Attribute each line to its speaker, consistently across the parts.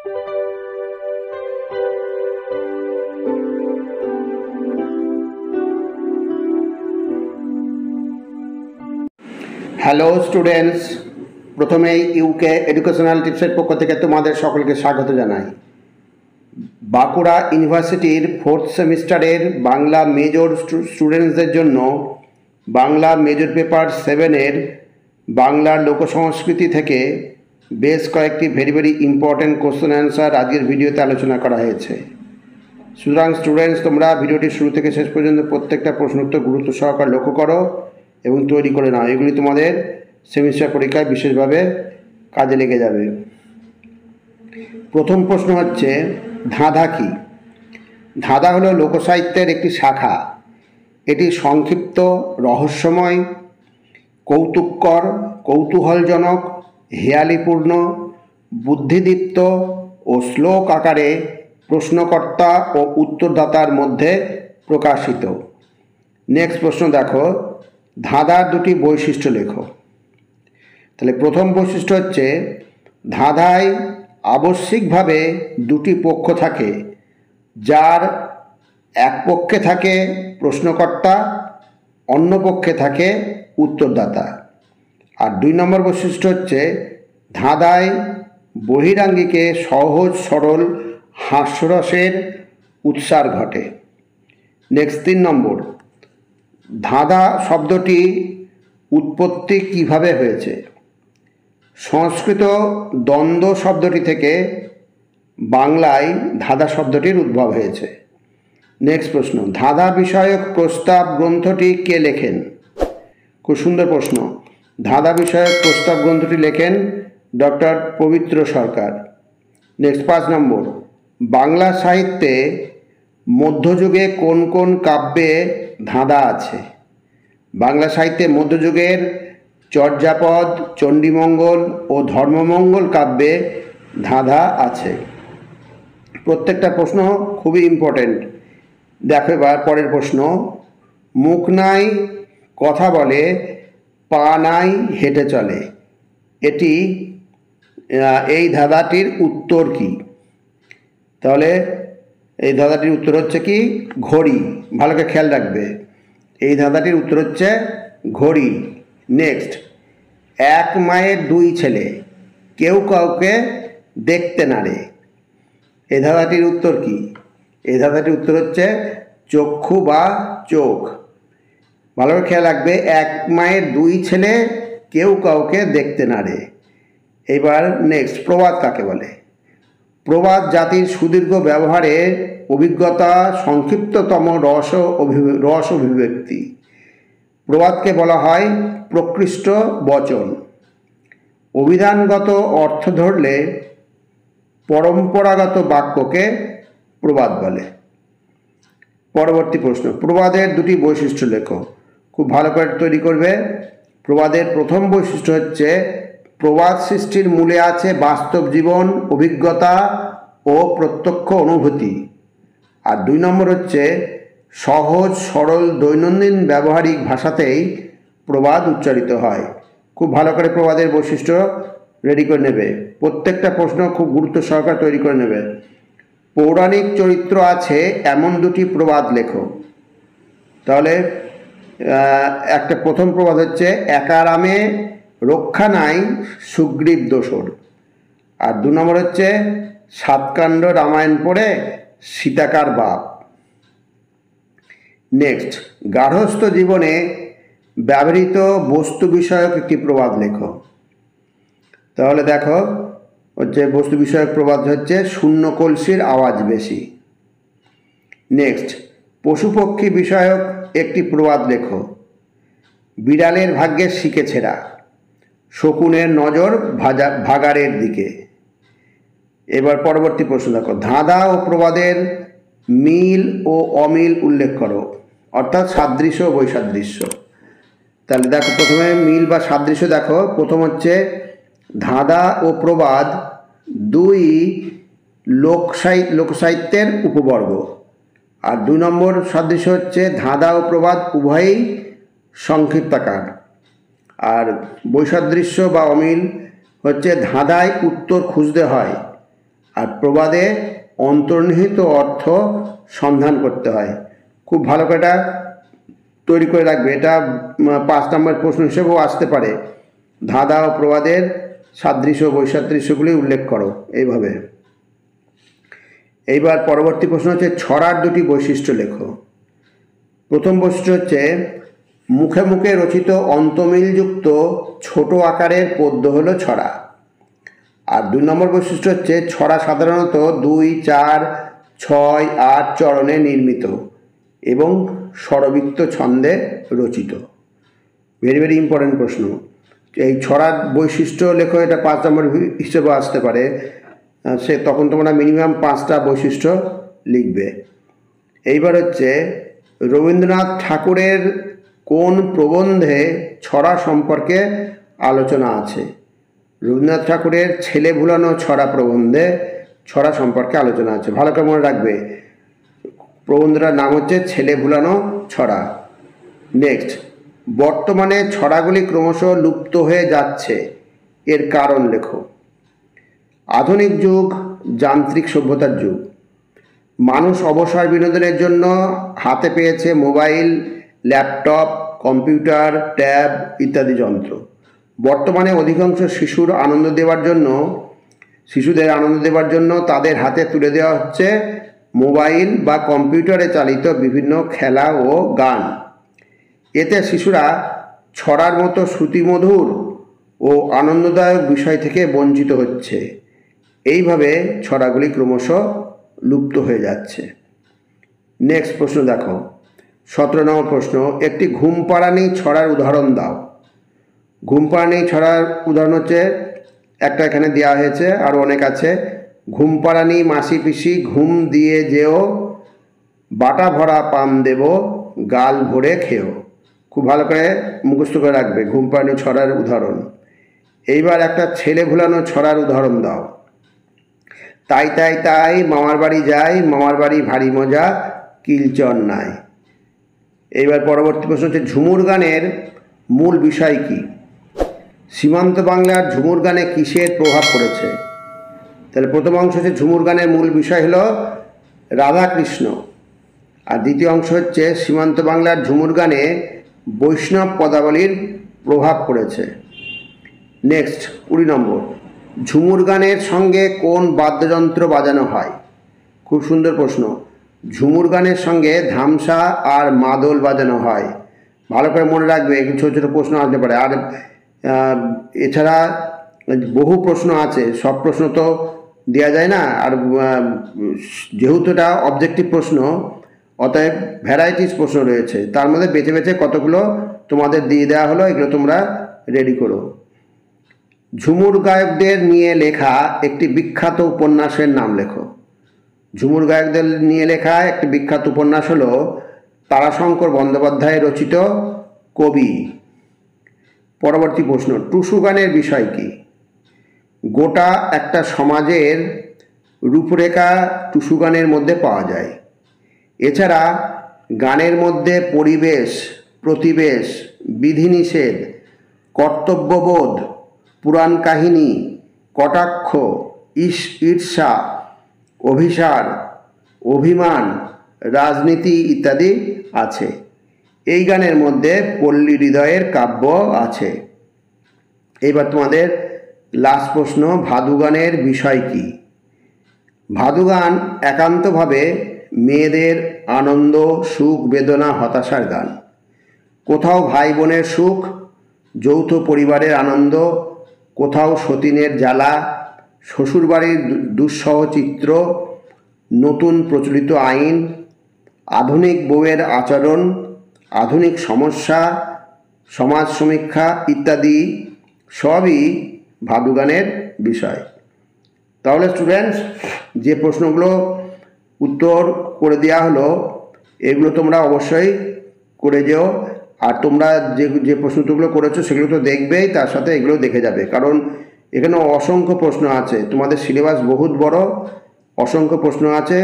Speaker 1: Hello students, প্রথমেই UK educational টিপসের পক্ষ থেকে তোমাদের সকলকে স্বাগত জানাই। বাঁকুড়া ইউনিভার্সিটির 4th সেমিস্টারের বাংলা মেজর স্টুডেন্টসদের জন্য বাংলা মেজর পেপার 7-এর বাংলার লোকসংস্কৃতি থেকে বেশ কয়েকটি ভেরি ইম্পর্ট্যান্ট কোশ্চেন অ্যান্সার আজকের ভিডিওতে আলোচনা করা হয়েছে। সুতরাং স্টুডেন্টস, তোমরা ভিডিওটি শুরু থেকে শেষ পর্যন্ত প্রত্যেকটা প্রশ্ন উত্তর গুরুত্ব সহকারে লক্ষ্য করো এবং তৈরি করে নাও। এগুলি তোমাদের সেমিস্টার পরীক্ষায় বিশেষভাবে কাজে লেগে যাবে। প্রথম প্রশ্ন হচ্ছে, ধাঁধা কী? ধাঁধা হলো লোকসাহিত্যের একটি শাখা। এটি সংক্ষিপ্ত, রহস্যময়, কৌতুককর, কৌতূহলজনক, হেয়ালিপূর্ণ, বুদ্ধিদীপ্ত ও শ্লোক আকারে প্রশ্নকর্তা ও উত্তরদাতার মধ্যে প্রকাশিত। নেক্সট প্রশ্ন দেখো, ধাঁধার দুটি বৈশিষ্ট্য লেখো। তাহলে প্রথম বৈশিষ্ট্য হচ্ছে, ধাঁধায় আবশ্যিকভাবে দুটি পক্ষ থাকে, যার এক পক্ষে থাকে প্রশ্নকর্তা, অন্য পক্ষে থাকে উত্তরদাতা। আর 2 নম্বর বৈশিষ্ট্য হচ্ছে, ধাঁধায় বহিরাঙ্গিকে সহজ সরল হাস্যরসের উৎসার ঘটে। নেক্সট 3 নম্বর, ধাঁধা শব্দটি উৎপত্তি কিভাবে হয়েছে? সংস্কৃত দ্বন্দ্ব শব্দটি থেকে বাংলায় ধাঁধা শব্দটির উদ্ভব হয়েছে। নেক্সট প্রশ্ন, ধাঁধা বিষয়ক প্রস্তাব গ্রন্থটি কে লেখেন? খুব সুন্দর প্রশ্ন। ধাঁধা বিষয়ক প্রস্তাব গ্রন্থটি লেখেন ডক্টর পবিত্র সরকার। নেক্সট 5 নম্বর, বাংলা সাহিত্যে মধ্যযুগে কোন কোন কাব্যে ধাঁধা আছে? বাংলা সাহিত্যে মধ্যযুগের চর্যাপদ, চণ্ডীমঙ্গল ও ধর্মমঙ্গল কাব্যে ধাঁধা আছে। প্রত্যেকটা প্রশ্ন খুবই ইম্পর্টেন্ট। দেখো এবার পরের প্রশ্ন, মুখ নাই কথা বলে, পা নাই হেঁটে চলে, এই ধাঁধাটির উত্তর কি? তাহলে এই ধাঁধাটির উত্তর হচ্ছে কি? ঘড়ি। ভালো করে খেয়াল রাখবে, এই ধাঁধাটির উত্তর হচ্ছে ঘড়ি। নেক্সট, এক মায়ের 2 ছেলে, কেউ কাউকে দেখতে নারে, এই ধাঁধাটির উত্তর কি? এই ধাঁধাটির উত্তর হচ্ছে চক্ষু বা চোখ। ভালো করে খেয়াল রাখবে, এক মায়ের 2 ছেলে, কেউ কাউকে দেখতে নারে। এবার নেক্সট, প্রবাদ কাকে বলে? প্রবাদ জাতির সুদীর্ঘ ব্যবহারের অভিজ্ঞতা, সংক্ষিপ্ততম রস অভিব্যক্তি। প্রবাদকে বলা হয় প্রকৃষ্ট বচন। অভিধানগত অর্থ ধরলে পরম্পরাগত বাক্যকে প্রবাদ বলে। পরবর্তী প্রশ্ন, প্রবাদের দুটি বৈশিষ্ট্য লেখো। খুব ভালো করে তৈরি করবে। প্রবাদের প্রথম বৈশিষ্ট্য হচ্ছে, প্রবাদ সৃষ্টির মূলে আছে বাস্তব জীবন, অভিজ্ঞতা ও প্রত্যক্ষ অনুভূতি। আর 2 নম্বর হচ্ছে, সহজ সরল দৈনন্দিন ব্যবহারিক ভাষাতেই প্রবাদ উচ্চারিত হয়। খুব ভালো করে প্রবাদের বৈশিষ্ট্য রেডি করে নেবে। প্রত্যেকটা প্রশ্ন খুব গুরুত্ব সহকারে তৈরি করে নেবে। পৌরাণিক চরিত্র আছে এমন 2টি প্রবাদ লেখো। তাহলে একটা প্রথম প্রবাদ হচ্ছে, একারামে রক্ষা নাই সুগ্রীব দোসর। আর 2 নম্বর হচ্ছে, সাতকাণ্ড রামায়ণ পড়ে সীতাকার বাপ। নেক্সট, গার্হস্থ্য জীবনে ব্যবহৃত বস্তু বিষয়ক একটি প্রবাদ লেখো। তাহলে দেখো হচ্ছে, বস্তু বিষয়ক প্রবাদ হচ্ছে, শূন্য কলসির আওয়াজ বেশি। নেক্সট, পশুপক্ষী বিষয়ক একটি প্রবাদ লেখো। বিড়ালের ভাগ্যে শিকে ছেঁড়া, শকুনের নজর ভাগাড়ের দিকে। এবার পরবর্তী প্রশ্ন দেখো, ধাঁধা ও প্রবাদের মিল ও অমিল উল্লেখ করো, অর্থাৎ সাদৃশ্য ও বৈসাদৃশ্য। তাহলে দেখো, প্রথমে মিল বা সাদৃশ্য দেখো। প্রথম হচ্ছে, ধাঁধা ও প্রবাদ 2 লোকসাহিত্যের উপবর্গ। আর 2 নম্বর সাদৃশ্য হচ্ছে, ধাঁধা ও প্রবাদ উভয়ই সংক্ষিপ্তাকার। আর বৈসাদৃশ্য বা অমিল হচ্ছে, ধাঁধায় উত্তর খুঁজতে হয় আর প্রবাদে অন্তর্নিহিত অর্থ সন্ধান করতে হয়। খুব ভালো করে এটা তৈরি করে রাখবে। এটা 5 নম্বর প্রশ্ন হিসেবেও আসতে পারে। ধাঁধা ও প্রবাদের সাদৃশ্য বৈসাদৃশ্যগুলি উল্লেখ করো, এইভাবে। এইবার পরবর্তী প্রশ্ন হচ্ছে ছড়ার দুটি বৈশিষ্ট্য লেখো। প্রথম বৈশিষ্ট্য হচ্ছে মুখে মুখে রচিত অন্তমিলযুক্ত ছোট আকারের পদ্য হলো ছড়া। আর 2 নম্বর বৈশিষ্ট্য হচ্ছে ছড়া সাধারণত 2, 4, 6, 8 চরণে নির্মিত এবং স্বরবৃত্ত ছন্দে রচিত। ভেরি ভেরি ইম্পর্টেন্ট প্রশ্ন। এই ছড়ার বৈশিষ্ট্য লেখো, এটা 5 নম্বর হিসেবে আসতে পারে। তখন তোমরা মিনিমাম 5টা বৈশিষ্ট্য লিখবে। এইবার হচ্ছে রবীন্দ্রনাথ ঠাকুরের কোন প্রবন্ধে ছড়া সম্পর্কে আলোচনা আছে? রবীন্দ্রনাথ ঠাকুরের ছেলে ভুলানো ছড়া প্রবন্ধে ছড়া সম্পর্কে আলোচনা আছে। ভালো করে মনে রাখবে, প্রবন্ধটার নাম হচ্ছে ছেলে ভুলানো ছড়া। নেক্সট, বর্তমানে ছড়াগুলি ক্রমশ লুপ্ত হয়ে যাচ্ছে, এর কারণ লেখো। আধুনিক যুগ যান্ত্রিক সভ্যতার যুগ। মানুষ অবসর বিনোদনের জন্য হাতে পেয়েছে মোবাইল, ল্যাপটপ, কম্পিউটার, ট্যাব ইত্যাদি যন্ত্র। বর্তমানে অধিকাংশ শিশুদের আনন্দ দেওয়ার জন্য তাদের হাতে তুলে দেওয়া হচ্ছে মোবাইল বা কম্পিউটারে চালিত বিভিন্ন খেলা ও গান। এতে শিশুরা ছড়ার মতো শ্রুতিমধুর ও আনন্দদায়ক বিষয় থেকে বঞ্চিত হচ্ছে। এইভাবে ছড়াগুলি ক্রমশ লুপ্ত হয়ে যাচ্ছে। নেক্সট প্রশ্ন দেখো, 17 নম্বর প্রশ্ন, একটি ঘুমপাড়ানি ছড়ার উদাহরণ দাও। ঘুমপাড়ানি ছড়ার উদাহরণ হচ্ছে একটা এখানে দেওয়া হয়েছে, আরও অনেক আছে। ঘুমপাড়ানি মাসি পিসি ঘুম দিয়ে যেও, বাটা ভরা পান দেব, গাল ভরে খেও। খুব ভালো করে মুখস্থ করে রাখবে ঘুমপাড়ানি ছড়ার উদাহরণ। এইবার একটা ছেলে ভুলানো ছড়ার উদাহরণ দাও। তাই তাই তাই মামার বাড়ি যাই, মামার বাড়ি ভারী মজা, কিলচর নাই। এইবার পরবর্তী প্রশ্ন হচ্ছে ঝুমুর গানের মূল বিষয় কি? সীমান্ত বাংলার ঝুমুর গানে কিসের প্রভাব পড়েছে? তাহলে প্রথম অংশ হচ্ছে ঝুমুর গানের মূল বিষয় হলো রাধাকৃষ্ণ, আর দ্বিতীয় অংশ হচ্ছে সীমান্ত বাংলার ঝুমুর গানে বৈষ্ণব পদাবলীর প্রভাব পড়েছে। নেক্সট 20 নম্বর, ঝুমুর গানের সঙ্গে কোন বাদ্যযন্ত্র বাজানো হয়? খুব সুন্দর প্রশ্ন। ঝুমুর গানের সঙ্গে ধামসা আর মাদল বাজানো হয়। ভালো করে মনে রাখবে, ছোটো ছোটো প্রশ্ন আসতে পারে। আর এছাড়া বহু প্রশ্ন আছে, সব প্রশ্ন তো দেওয়া যায় না। আর যেহেতু এটা অবজেক্টিভ প্রশ্ন, অতএব ভ্যারাইটিস প্রশ্ন রয়েছে, তার মধ্যে বেছে বেছে কতগুলো তোমাদের দিয়ে দেওয়া হলো, এগুলো তোমরা রেডি করো। ঝুমুর গায়কদের নিয়ে লেখা একটি বিখ্যাত উপন্যাসের নাম লেখো। ঝুমুর গায়কদের নিয়ে লেখা একটি বিখ্যাত উপন্যাস হলো তারাশঙ্কর বন্দ্যোপাধ্যায় রচিত কবি। পরবর্তী প্রশ্ন, টুসু গানের বিষয় কি? গোটা একটা সমাজের রূপরেখা টুসু গানের মধ্যে পাওয়া যায়। এছাড়া গানের মধ্যে পরিবেশ, প্রতিবেশ, বিধিনিষেধ, কর্তব্যবোধ, পুরাণ কাহিনী, কটাক্ষ, ঈর্ষা, অভিসার, অভিমান, রাজনীতি ইত্যাদি আছে। এই গানের মধ্যে পল্লী হৃদয়ের কাব্য আছে। এইবার তোমাদের লাস্ট প্রশ্ন, ভাদু গানের বিষয় কি? ভাদু গান একান্তভাবে মেয়েদের আনন্দ, সুখ, বেদনা, হতাশার গান। কোথাও ভাই বোনের সুখ, যৌথ পরিবারের আনন্দ, কোথাও সতীনের জ্বালা, শ্বশুরবাড়ির দুঃসহ চিত্র, নতুন প্রচলিত আইন, আধুনিক বউয়ের আচরণ, আধুনিক সমস্যা, সমাজ সমীক্ষা ইত্যাদি সবই ভাদু গানের বিষয়। তাহলে স্টুডেন্টস, যে প্রশ্নগুলো উত্তর করে দেওয়া হলো এগুলো তোমরা অবশ্যই করে যেও। আর তোমরা যে প্রশ্নগুলো করেছো সেগুলো তো দেখবেই, তার সাথে এগুলো দেখে যাবে, কারণ এখানে অসংখ্য প্রশ্ন আছে। তোমাদের সিলেবাস বহুত বড়, অসংখ্য প্রশ্ন আছে,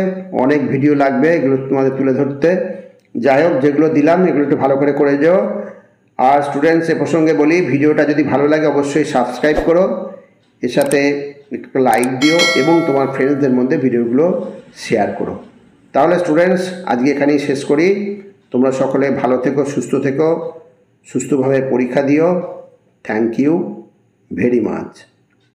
Speaker 1: অনেক ভিডিও লাগবে এগুলো তোমাদের তুলে ধরতে। যাই হোক, যেগুলো দিলাম এগুলো একটু ভালো করে যেও। আর স্টুডেন্টস, এ প্রসঙ্গে বলি, ভিডিওটা যদি ভালো লাগে অবশ্যই সাবস্ক্রাইব করো, এর সাথে একটা লাইক দিও এবং তোমার ফ্রেন্ডসদের মধ্যে ভিডিওগুলো শেয়ার করো। তাহলে স্টুডেন্টস, আজকে এখানেই শেষ করি। তোমরা সকলে ভালো থেকো, সুস্থভাবে পরীক্ষা দিও। Thank you very much.